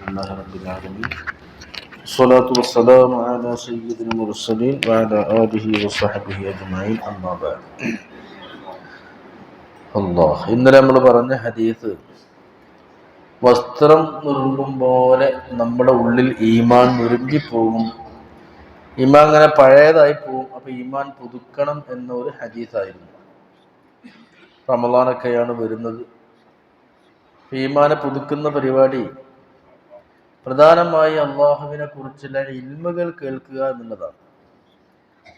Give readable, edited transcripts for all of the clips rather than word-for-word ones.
لله رب العالمين الصلاة والسلام على سيد المرسلين وعلى آله وصحبه أجمعين أما بعد ഇന്നലെ നമ്മൾ പറഞ്ഞ ഹദീസ് വസ്ത്രം നുറുമ്പും പോലെ നമ്മുടെ ഉള്ളിൽ ഈമാൻ നുറുമ്പിപ്പോകും, ഈമാൻ അങ്ങനെ പഴയതായി പോകും. അപ്പൊ ഈമാൻ പുതുക്കണം എന്ന ഒരു ഹദീസായിരുന്നു. റമളാനൊക്കെയാണ് വരുന്നത്. ഈമാനെ പുതുക്കുന്ന പരിപാടി പ്രധാനമായി അള്ളാഹുവിനെ കുറിച്ചുള്ള ഇൽമുകൾ കേൾക്കുക എന്നുള്ളതാണ്.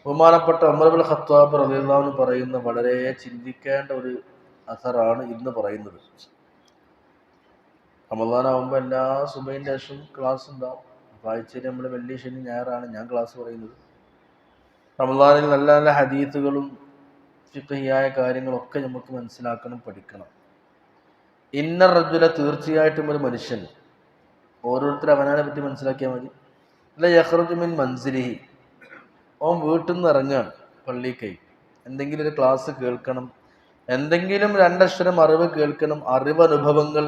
ബഹുമാനപ്പെട്ട ഉമർ ഇബ്നുൽ ഖത്താബ് റളിയല്ലാഹു അൻഹു പറയുന്ന വളരെ ചിന്തിക്കേണ്ട ഒരു അസറാണ് ഇന്ന് പറയുന്നത്. റമളാനാവുമ്പോൾ എല്ലാ സുബഹിന്റെ ശേഷം ക്ലാസ് ഉണ്ടാവും. ആഴ്ചയിൽ നമ്മൾ വെള്ളി ശനി ഞായറാണ് ഞാൻ ക്ലാസ് പറയുന്നത്. റമളാനിൽ നല്ല നല്ല ഹദീസുകളും ഫിഖ്ഹിയായ കാര്യങ്ങളൊക്കെ നമുക്ക് മനസ്സിലാക്കണം, പഠിക്കണം. ഇന്ന റജുല, തീർച്ചയായിട്ടും ഒരു മനുഷ്യൻ, ഓരോരുത്തർ അവനാനെ പറ്റി മനസ്സിലാക്കിയാൽ മതി. അല്ല യഖ്റുജു മിൻ മൻസിലിഹി, ഓൻ വീട്ടിൽ നിന്ന് ഇറങ്ങാണ് പള്ളിക്ക്, എന്തെങ്കിലും ഒരു ക്ലാസ് കേൾക്കണം, എന്തെങ്കിലും രണ്ടക്ഷരം അറിവ് കേൾക്കണം, അറിവനുഭവങ്ങൾ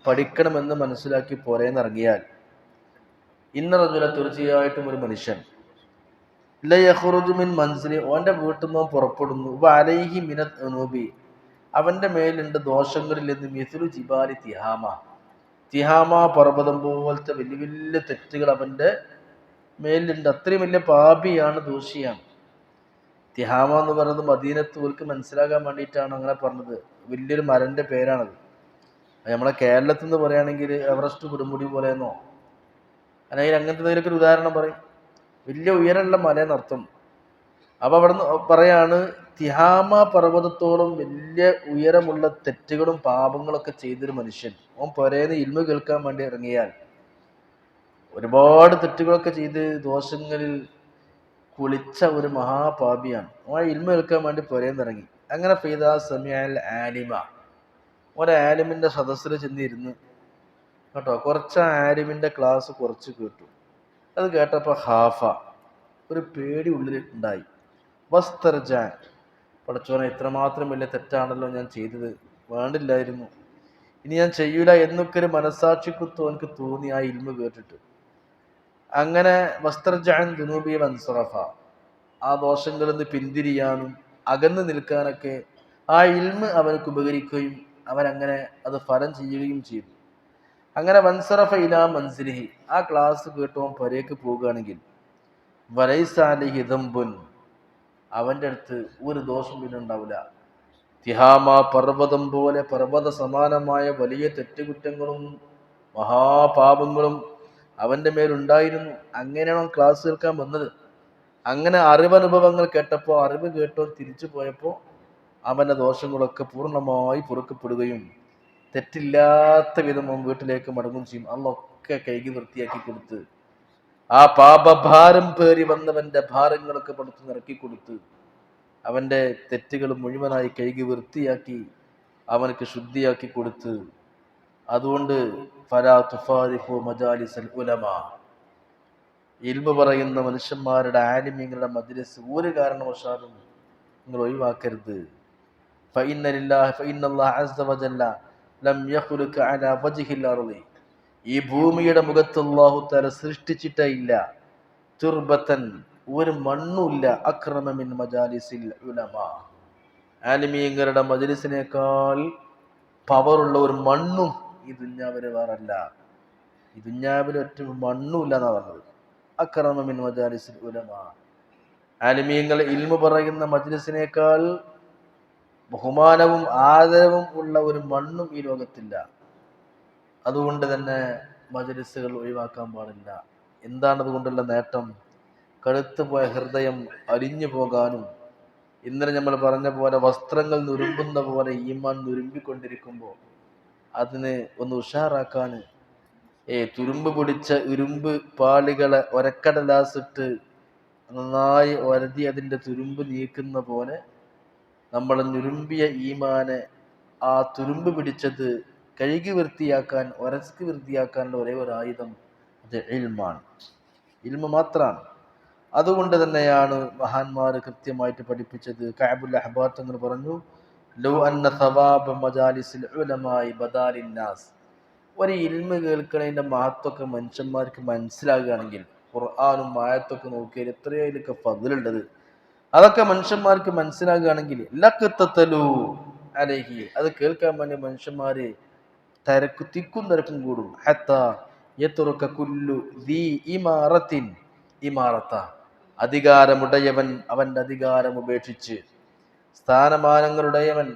പഠിക്കണമെന്ന് മനസ്സിലാക്കി പോരേന്നിറങ്ങിയാൽ, ഇന്ന റജുല, തീർച്ചയായിട്ടും ഒരു മനുഷ്യൻ, ല യഖ്റുജു മിൻ മൻസിലി, ഓന്റെ വീട്ടിൽ നിന്ന് പുറപ്പെടുന്നു, വഅലൈഹി മിനത് അനൂബി, അവന്റെ മേലുണ്ട് ദോഷങ്ങളിൽ നിന്ന്, മിസ്ലു ജിബാലി തിഹാമ, തിഹാമ പർവ്വതം പോലത്തെ വലിയ വലിയ തെറ്റുകൾ അവന്റെ മേലുണ്ട്. അത്രയും വലിയ പാപിയാണ്, ദോഷിയാണ്. തിഹാമ എന്ന് പറയുന്നത് മദീനത്ത് ഓർക്ക് മനസ്സിലാകാൻ വേണ്ടിയിട്ടാണ് അങ്ങനെ പറഞ്ഞത്. വലിയൊരു മരന്റെ പേരാണത്. നമ്മളെ കേരളത്തിൽ നിന്ന് പറയുകയാണെങ്കിൽ എവറസ്റ്റ് കൊടുമുടി പോലെയെന്നോ അല്ലെങ്കിൽ അങ്ങനത്തെ എന്തെങ്കിലുമൊക്കെ ഒരു ഉദാഹരണം പറയും. വലിയ ഉയരമുള്ള മലയെന്നർത്ഥം. അപ്പൊ അവിടുന്ന് പറയാണ്, തിഹാമ പർവ്വതത്തോളം വലിയ ഉയരമുള്ള തെറ്റുകളും പാപങ്ങളൊക്കെ ചെയ്തൊരു മനുഷ്യൻ ഓൻ പൊരേന്ന് ഇൽമു കേൾക്കാൻ വേണ്ടി ഇറങ്ങിയാൽ, ഒരുപാട് തെറ്റുകളൊക്കെ ചെയ്ത് ദോഷങ്ങളിൽ കുളിച്ച ഒരു മഹാപാപിയാണ്. ഓൻ ഇൽമു കേൾക്കാൻ വേണ്ടി പൊരേന്നിറങ്ങി. അങ്ങനെ ഫൈദാ സമിഅൽ ആലിമ, ഒരാലിമിന്റെ സദസ്സിൽ ചെന്നിരുന്ന് കേട്ടോ, കുറച്ച് ആലിമിന്റെ ക്ലാസ് കുറച്ച് കേട്ടു. അത് കേട്ടപ്പോ ഹാഫ, ഒരു പേടി ഉള്ളിൽ ഉണ്ടായി. വസ്തർജാൻ, പടച്ചോനെ ഇത്രമാത്രം വലിയ തെറ്റാണല്ലോ ഞാൻ ചെയ്തത്, വേണ്ടില്ലായിരുന്നു, ഇനി ഞാൻ ചെയ്യൂല എന്നൊക്കെ ഒരു മനസാക്ഷിക്കുത്തോ എനിക്ക് തോന്നി ആ ഇൽമു കേട്ടിട്ട്. അങ്ങനെ വസ്തർജാൻ ദുനൂബി വൻസറഫ, ആ ദോഷങ്ങളിൽ നിന്ന് പിന്തിരിയാനും അകന്നു നിൽക്കാനൊക്കെ ആ ഇൽമ് അവനക്ക് ഉപകരിക്കുകയും അവനങ്ങനെ അത് ഫലം ചെയ്യുകയും ചെയ്തു. അങ്ങനെ വൻസറഫ ഇലാ മൻസിലിഹി, ആ ക്ലാസ് കേട്ടവൻ പരേക്ക് പോവുകയാണെങ്കിൽ, വലൈസ അലൈഹി ദംബുൻ, അവന്റെ അടുത്ത് ഒരു ദോഷം പിന്നെ ഉണ്ടാവില്ല. തിഹാമ പർവ്വതം പോലെ, പർവ്വത സമാനമായ വലിയ തെറ്റുകുറ്റങ്ങളും മഹാപാപങ്ങളും അവന്റെ മേലുണ്ടായിരുന്നു. അങ്ങനെയാണ് ക്ലാസ് കേൾക്കാൻ വന്നത്. അങ്ങനെ അറിവനുഭവങ്ങൾ കേട്ടപ്പോൾ, അറിവ് കേട്ടോ തിരിച്ചു പോയപ്പോൾ അവന്റെ ദോഷങ്ങളൊക്കെ പൂർണ്ണമായി പൊറുക്കപ്പെടുകയും തെറ്റില്ലാത്ത വിധം അവൻ വീട്ടിലേക്ക് മടങ്ങും ചെയ്യും. അള്ളൊക്കെ കൈകി വൃത്തിയാക്കി കൊടുത്ത്, ആ പാപഭാരം പേറി വന്നവന്റെ ഭാരങ്ങളൊക്കെ പടുത്ത് നിറക്കി കൊടുത്ത്, അവന്റെ തെറ്റുകൾ മുഴുവനായി കൈകി വൃത്തിയാക്കി അവനക്ക് ശുദ്ധിയാക്കി കൊടുത്ത്. അതുകൊണ്ട് ഫലാ തുഫാരിഖു മജാലിസൽ ഉലമാ, ഇൽമു പറയുന്ന മനുഷ്യന്മാരുടെ ആലിമീങ്ങളുടെ മജ്ലിസ് ഒരു കാരണവശാലും നിങ്ങൾ ഒഴിവാക്കരുത്. ഫഇന്നല്ലാഹ അസ്സ വജല്ല ലം യഖ്ലുക അലാ വജ്ഹിൽ അർളി, ഈ ഭൂമിയുടെ മുഖത്ത് അല്ലാഹു തആല സൃഷ്ടിച്ചിട്ടേ ഇല്ല, തുർബത്തൻ, ഒരു മണ്ണുമില്ല, അക്രമ മിൻ മജാലിസിൽ ഉലമാ, ആലിമീങ്ങളുടെ മജ്ലിസിനേക്കാൾ പവറുള്ള ഒരു മണ്ണും ഈ ദുന്യാവില് വേറല്ല. ഈ ദുന്യാവിൽ ഒറ്റ മണ്ണുമില്ല എന്നാ പറഞ്ഞത്. അക്രമ മിൻ മജാലിസിൽ ഉലമാ, ആലിമീങ്ങൾ ഇൽമു പറയുന്ന മജ്ലിസിനേക്കാൾ ബഹുമാനവും ആദരവും ഉള്ള ഒരു മണ്ണും ഈ ലോകത്തില്ല. അതുകൊണ്ട് തന്നെ മജ്ലിസുകൾ ഒഴിവാക്കാൻ പാടില്ല. എന്താണ് അതുകൊണ്ടുള്ള നേട്ടം? കടുത്തു പോയ ഹൃദയം അലിഞ്ഞു പോകാനും, ഇന്നലെ നമ്മൾ പറഞ്ഞ പോലെ വസ്ത്രങ്ങൾ നുരുമ്പുന്ന പോലെ ഈമാൻ നുരുമ്പിക്കൊണ്ടിരിക്കുമ്പോൾ അതിനെ ഒന്ന് ഉഷാറാക്കാൻ, തുരുമ്പ് പിടിച്ച ഇരുമ്പ് പാളികളെ ഒരക്കടലാസിട്ട് നന്നായി ഒരതി അതിൻ്റെ തുരുമ്പ് നീക്കുന്ന പോലെ നമ്മൾ നുരുമ്പിയ ഈമാനെ, ആ തുരുമ്പ് പിടിച്ചത് കഴുകി വൃത്തിയാക്കാൻ, ഒരച്ച് വൃത്തിയാക്കാനുള്ള ഒരേ ഒരു ആയുധം അത് ഇൽമാണ്, ഇൽമു മാത്രമാണ്. അതുകൊണ്ട് തന്നെയാണ് മഹാന്മാർ കൃത്യമായിട്ട് പഠിപ്പിച്ചത്. കഅബുൽ അഹ്ബാർ തങ്ങൾ പറഞ്ഞു, ലൗ അന്ന സവാബ മജാലിസിൽ ഉലമായി ബദാലിന്നാസ്, ഒരു ഇൽമ് കേൾക്കണതിൻ്റെ മഹത്വമൊക്കെ മനുഷ്യന്മാർക്ക് മനസ്സിലാകുകയാണെങ്കിൽ ഖുർആനും ആയത്തൊക്കെ നോക്കിയാൽ എത്രയോ ഇതിലൊക്കെ ഫദ്ലുള്ളത് അതൊക്കെ മനുഷ്യന്മാർക്ക് മനസ്സിലാകുകയാണെങ്കിൽ ലഖത്തലു അലൈഹി അത് കേൾക്കാൻ വേണ്ടി മനുഷ്യന്മാര് തിക്കും തിരക്കും കൂടും. ഹത്താ യത്റുക കുല്ലു ദീ ഇമാറത്തിൻ ഇമാറത്ത അധികാരമുടയവൻ അവന്റെ അധികാരം ഉപേക്ഷിച്ച് സ്ഥാനമാനങ്ങളുടയവൻ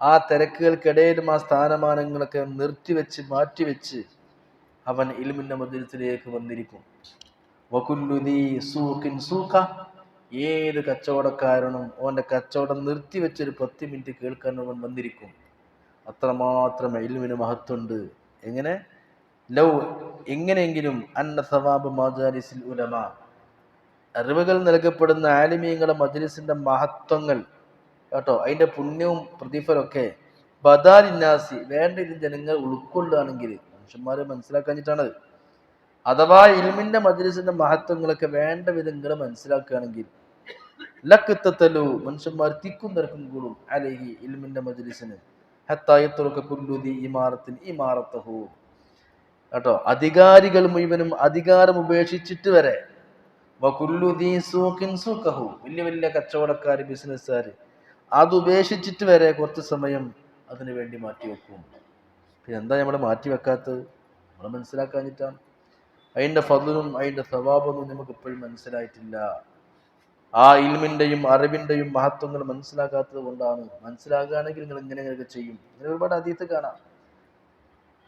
ആ തിരക്കുകൾക്കിടയിലും ആ സ്ഥാനമാനങ്ങളൊക്കെ നിർത്തിവെച്ച് മാറ്റിവെച്ച് അവൻ ഇൽമിന്റെ മജ്‌ലിസിലേക്ക് വന്നിരിക്കും. വകുല്ലു ദീ സൂഖിൻ സൂഖ ഏത് കച്ചവടക്കാരനും അവന്റെ കച്ചവടം നിർത്തിവെച്ചൊരു 10 മിനിറ്റ് കേൾക്കാൻ അവൻ വന്നിരിക്കും. അത്രമാത്രം ഇൽമിന് മഹത്വമുണ്ട്. എങ്ങനെ ലൗ എങ്ങനെയെങ്കിലും അന്ന സവാബ് മജാലിസിൽ ഉലമ അറിവുകൾ നൽകപ്പെടുന്ന ആലിമീങ്ങളുടെ മജ്‌ലിസിന്റെ മഹത്വങ്ങൾ കേട്ടോ, അതിന്റെ പുണ്യവും പ്രതിഫലമൊക്കെ ബദാലിന്നാസി വേണ്ട ഇത് ജനങ്ങൾ ഉൾക്കൊള്ളുകയാണെങ്കിൽ മനുഷ്യന്മാരെ മനസ്സിലാക്കാഞ്ഞിട്ടാണ്. അഥവാ ഇൽമിന്റെ മജ്‌ലിസിന്റെ മഹത്വങ്ങളൊക്കെ വേണ്ട വിധങ്ങൾ മനസ്സിലാക്കുകയാണെങ്കിൽ ലഖത്തലു മനുഷ്യന്മാർ തിക്കും തിരക്കും കൂടും അലൈഹി ഇൽമിന്റെ മജ്‌ലിസിന്. ഹത്താ യത്റുക കുല്ലു ദീ ഇമാറത്തിൻ ഇമാറത്തഹു കേട്ടോ, അധികാരികൾ മുഴുവനും അധികാരം ഉപേക്ഷിച്ചിട്ട് വരെ വകുല്ലു ദീ സൂഖിൻ സൂഖഹു വലിയ വലിയ കച്ചവടക്കാർ ബിസിനസ്സുകാർ അത് ഉപേക്ഷിച്ചിട്ട് വരെ കുറച്ച് സമയം അതിനു വേണ്ടി മാറ്റിവെക്കും. പിന്നെ എന്താ നമ്മൾ മാറ്റി വെക്കാത്തത്? നമ്മൾ മനസ്സിലാക്കാഞ്ഞിട്ടാണ്. അതിന്റെ ഫദ്ലും അതിന്റെ സവാബൊന്നും നമുക്ക് ഇപ്പോഴും മനസ്സിലായിട്ടില്ല. ആ ഇൽമിന്റെയും അറിവിന്റെയും മഹത്വങ്ങൾ മനസ്സിലാക്കാത്തത് കൊണ്ടാണ്. മനസ്സിലാക്കുകയാണെങ്കിൽ നിങ്ങൾ ഇങ്ങനെയൊക്കെ ചെയ്യും. ഇങ്ങനെ ഒരുപാട് ഹദീസ് കാണാം.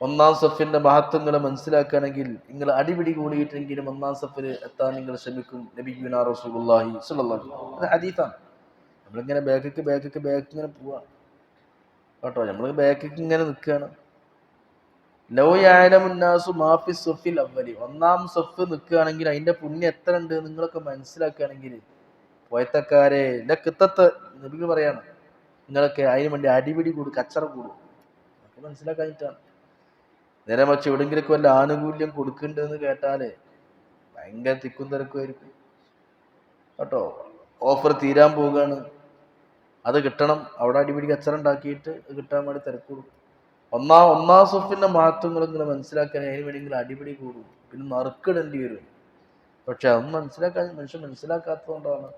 ഒന്നാം സഫിന്റെ മഹത്വങ്ങൾ മനസ്സിലാക്കുകയാണെങ്കിൽ നിങ്ങൾ അടിപിടി കൂടിയിട്ടെങ്കിലും ഒന്നാം സഫിൽ എത്താൻ നിങ്ങൾ ശ്രമിക്കും. നബിയുനാ റസൂലുള്ളാഹി സ്വല്ലല്ലാഹു അലൈഹി വസല്ലം അത് ഹദീസാണ്. നമ്മളിങ്ങനെ ബാക്കിക്ക് ഇങ്ങനെ പോവാ കേട്ടോ, നമ്മൾ ബാക്കിക്ക് ഇങ്ങനെ നിൽക്കുകയാണ്. ലൗ യഅലമുന്നാസു മാ ഫി സഫിൽ അവ്വലി ഒന്നാം സഫ് നിൽക്കുകയാണെങ്കിൽ അതിന്റെ പുണ്യം എത്ര ഉണ്ട് നിങ്ങളൊക്കെ മനസ്സിലാക്കുകയാണെങ്കിൽ പോയത്തക്കാരെ ലഖത്തത്ത് നബി പറയാണ് നിങ്ങളൊക്കെ അതിന് വേണ്ടി അടിപിടി കൂടും, കച്ചറ കൂടും. അതൊക്കെ മനസ്സിലാക്കാഞ്ഞിട്ടാണ്. നേരെ മറിച്ച് എവിടെയെങ്കിലൊക്കെ വല്ല ആനുകൂല്യം കൊടുക്കുന്നുണ്ടെന്ന് കേട്ടാല് ഭയങ്കര തിക്കും തിരക്കുമായിരിക്കും കേട്ടോ. ഓഫർ തീരാൻ പോവുകയാണ്, അത് കിട്ടണം, അവിടെ അടിപിടി കച്ചറ ഉണ്ടാക്കിയിട്ട് കിട്ടാൻ വേണ്ടി തിരക്കൂടും. ഒന്നാം സഫിന്റെ മഹത്വങ്ങൾ ഇങ്ങനെ മനസ്സിലാക്കാൻ അതിന് വേണ്ടി അടിപിടി കൂടും, പിന്നെ നറുക്കിടേണ്ടി വരും. പക്ഷെ അതൊന്നും മനുഷ്യൻ മനസ്സിലാക്കാത്തതുകൊണ്ടാണ്.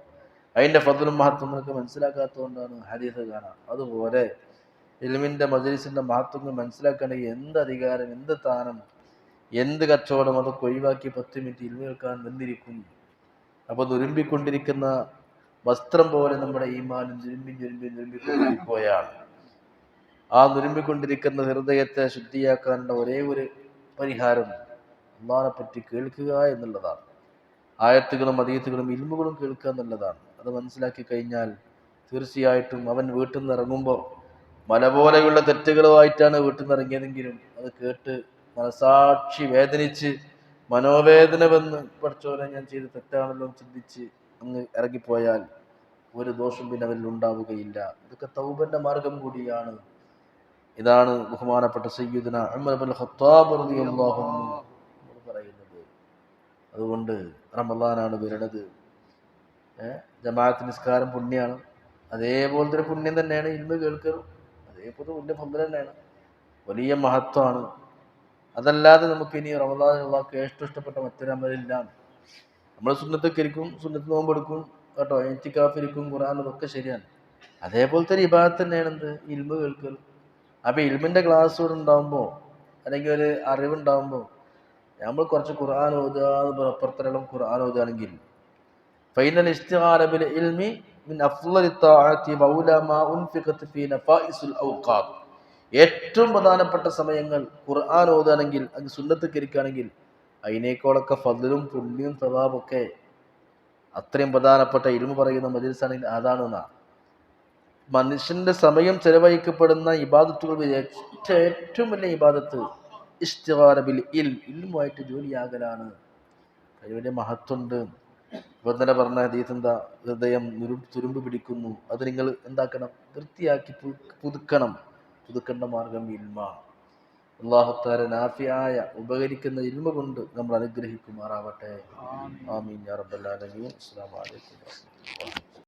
അതിന്റെ ഫദ്ലും മഹത്വങ്ങളൊക്കെ മനസ്സിലാക്കാത്തതുകൊണ്ടാണ് ഹദീസ് കാണാം. അതുപോലെ ഇൽമിന്റെ മജ്‌ലിസിന്റെ മഹത്വങ്ങൾ മനസ്സിലാക്കണമെങ്കിൽ എന്ത് അധികാരം, എന്ത് സ്ഥാനം, എന്ത് കച്ചവടം അതൊക്കെ ഒഴിവാക്കി 10 മിനിറ്റ് ഇൽമു കേൾക്കാൻ വന്നിരിക്കും. അപ്പൊ നുരുമ്പിക്കൊണ്ടിരിക്കുന്ന വസ്ത്രം പോലെ നമ്മുടെ ഈമാനും നുരുമ്പിക്കൊണ്ടിരിക്കുകയാണ്. ആ നുരുമ്പിക്കൊണ്ടിരിക്കുന്ന ഹൃദയത്തെ ശുദ്ധിയാക്കാനുള്ള ഒരേ ഒരു പരിഹാരം അല്ലാഹുവിനെ പറ്റി കേൾക്കുക എന്നുള്ളതാണ്. ആയത്തുകളും ഹദീസുകളും ഇൽമുകളും കേൾക്കുക എന്നുള്ളതാണ്. അത് മനസ്സിലാക്കി കഴിഞ്ഞാൽ തീർച്ചയായിട്ടും അവൻ വീട്ടിൽ നിന്ന് ഇറങ്ങുമ്പോൾ മല പോലെയുള്ള തെറ്റുകളുമായിട്ടാണ് വീട്ടിൽ നിന്ന് ഇറങ്ങിയതെങ്കിലും അത് കേട്ട് മനസാക്ഷി വേദനിച്ച് മനോവേദന വന്ന് പഠിച്ചോനെ ഞാൻ ചെയ്ത് തെറ്റാണല്ലോ ചിന്തിച്ച് അങ്ങ് ഇറങ്ങിപ്പോയാൽ ഒരു ദോഷം പിന്നെ അവരിൽ ഉണ്ടാവുകയില്ല. ഇതൊക്കെ തൗബന്റെ മാർഗം കൂടിയാണ്. ഇതാണ് ബഹുമാനപ്പെട്ട സയ്യിദുന ഉമർ ഇബ്നുൽ ഖത്താബ് റളിയല്ലാഹു അൻഹു പറയുന്നത്. അതുകൊണ്ട് റമളാനാണ് വരുന്നത്. ജമാഅത്ത് നിസ്കാരം പുണ്യാണ്. അതേപോലത്തെ ഒരു പുണ്യം തന്നെയാണ് ഇൽമു കേൾക്കലും. അതേപോലെ വലിയ ഫദ്ൽ തന്നെയാണ്, വലിയ മഹത്വമാണ്. അതല്ലാതെ നമുക്ക് ഇനി റമളാനിൽ ഏറ്റവും ഇഷ്ടപ്പെട്ട മറ്റൊരു അമലില്ല. നമ്മൾ സുന്നത്തൊക്കെ ഇരിക്കും, സുന്നത്ത് നോമ്പെടുക്കും കേട്ടോ, ഇഅ്തികാഫിരിക്കും, ഖുർആൻ അതൊക്കെ ശരിയാണ്. അതേപോലത്തെ ഒരു ഇബാദത്ത് തന്നെയാണ് എന്ത് ഇൽമു കേൾക്കൽ. അപ്പൊ ഇൽമിന്റെ ക്ലാസ് കൂടെ ഉണ്ടാകുമ്പോൾ അല്ലെങ്കിൽ ഒരു അറിവുണ്ടാകുമ്പോൾ നമ്മൾ കുറച്ച് ഖുർആൻ ഓതുക, അപ്പുറത്തെല്ലാം ഖുർആൻ ഓതുകയാണെങ്കിൽ ഫൈനൽ ഇസ്തിഗാല ബിൽ ഇൽമി മിൻ അഫ്ളലി തആഅതി വൗല മാ ഉൻഫിഖത് ഫീ നഫായിസുൽ ഔഖാത്ത് ഏറ്റവും പ്രധാനപ്പെട്ട സമയങ്ങൾ ഖുർആൻ ഓതുകയാണെങ്കിൽ അത് സുന്നത്ത് കരിക്കുകയാണെങ്കിൽ അതിനേക്കാളൊക്കെ ഫദ്ലും പുണ്യവും സവാബൊക്കെ അത്രയും പ്രധാനപ്പെട്ട ഇൽമു പറയുന്ന മജ്‌ലിസാണെങ്കിൽ അതാണെന്നാണ്. മനുഷ്യന്റെ സമയം ചെലവഴിക്കപ്പെടുന്ന ഇബാദത്തുകൾ ഏറ്റവും വലിയ ഇബാദത്ത് ഇസ്തിഗാല ബിൽ ഇൽമുമായിട്ട് ജോലിയാകലാണ്. അതിന് വലിയ മഹത്വമുണ്ട്. ഇപ്പൊ തന്നെ പറഞ്ഞ ഹദീസ് എന്താ? ഹൃദയം തുരുമ്പ് പിടിക്കുന്നു, അത് നിങ്ങൾ എന്താക്കണം? വൃത്തിയാക്കി പുതുക്കണം. പുതുക്കേണ്ട മാർഗം ഇൽമാണ്. അല്ലാഹു തആല നാഫിയായ ഉപകരിക്കുന്ന ഇൽമു കൊണ്ട് നമ്മൾ അനുഗ്രഹിക്കുമാറാവട്ടെ. ആമീൻ യാ റബ്ബൽ ആലമീൻ. അസ്സലാമു അലൈക്കും വറഹ്മത്തുള്ളാഹി